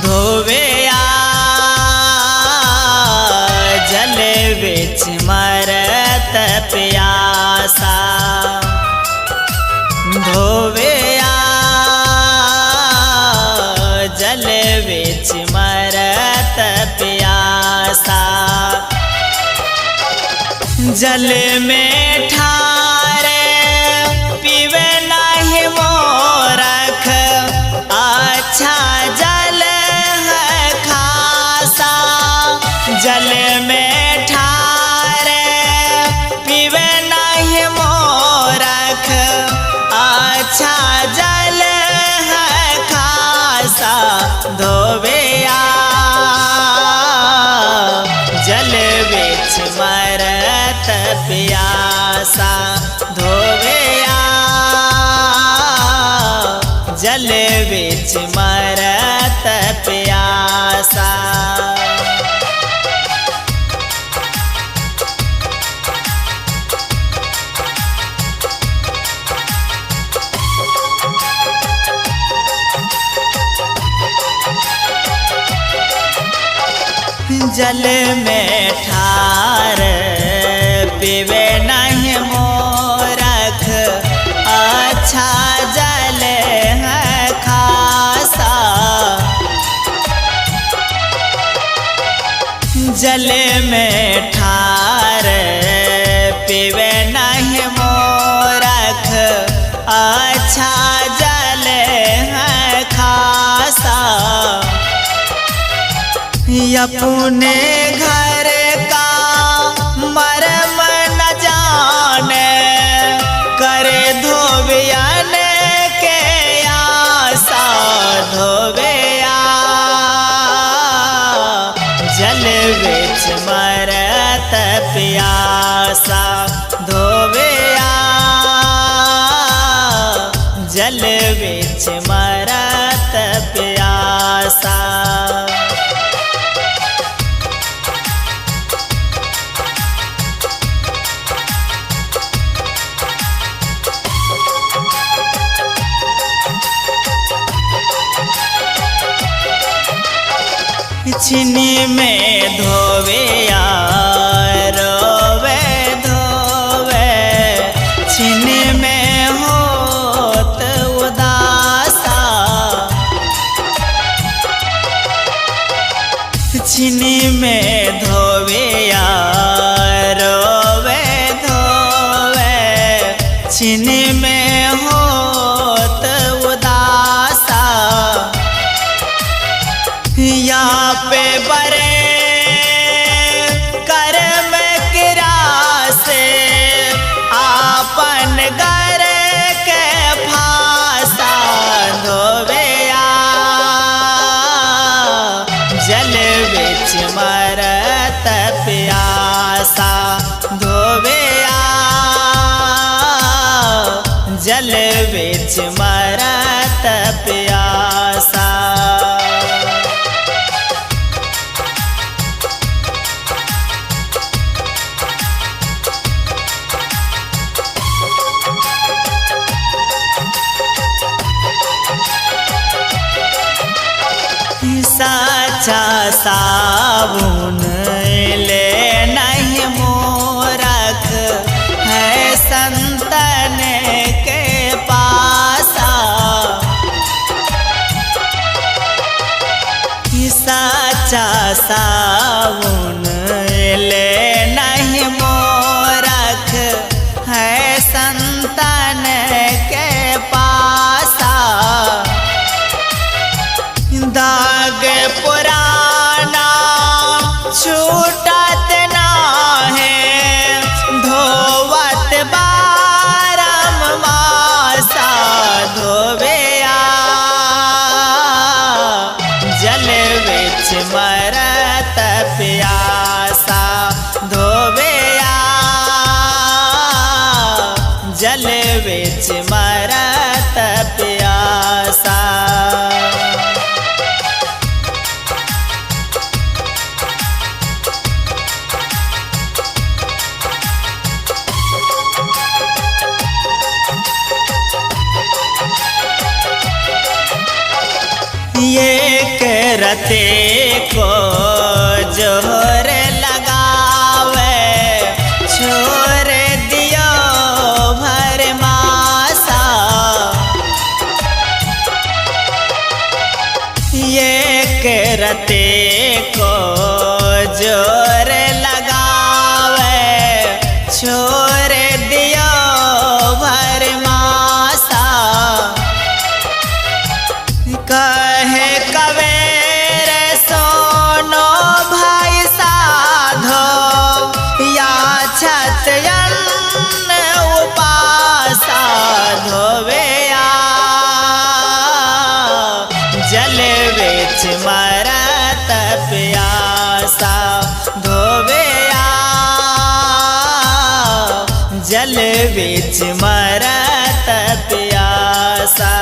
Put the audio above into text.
धोवे जल बिच मरत प्यासा। धोवे जल बिच मरत प्यासा। जल में ठारे पीवे नहीं मोरख अच्छा जल है खासा। जल में ठारे पीवे नहीं मोरख अच्छा जल है खासा। धोवे जल बिच मरत प्यासा। धोवे जल बिच मरत प्यासा। जल में ठार पीवे नहीं मोरख अच्छा जल है खासा। जल में ठार पीवे नहीं मोरख अच्छा जल है खासा। अपने घर का मरम न जाने करे धोबियन के आशा। धोवे जल बिच मरत प्यासा। धोवे जल बिच मरत प्यासा। छिनी में धोवे रोवे धोवे छिनी में होत उदासा। छिनी में धोवे रोवे धोवे छिनी में होत उदासा। यहाँ पे बरे कर्म किरा से आपन घर के फासा। धोवे जल बिच मरत प्यासा। धोवे जल बिच मरत प्यासा। साचा साबुन ले नहीं मोरख है संतन के पासा। साचा साबुन ले नहीं मोरख है संतन के पासा। दाग पुराना छूटत ना है धोवत बारम मासा। धोवे जल बिच मरत प्यासा। धोवे जल बिच मरत प्यासा। ये एक रते को जोर लगावे छोड़ दियो भर मासा एक रते को जोर लगावे छोड़ दियो भर मासा कहे कबीर सोनो भाई साधो या छत अन्न उपासा धोवे जल बेच मरत प्यासा धोवे जल बेच मरत प्यासा।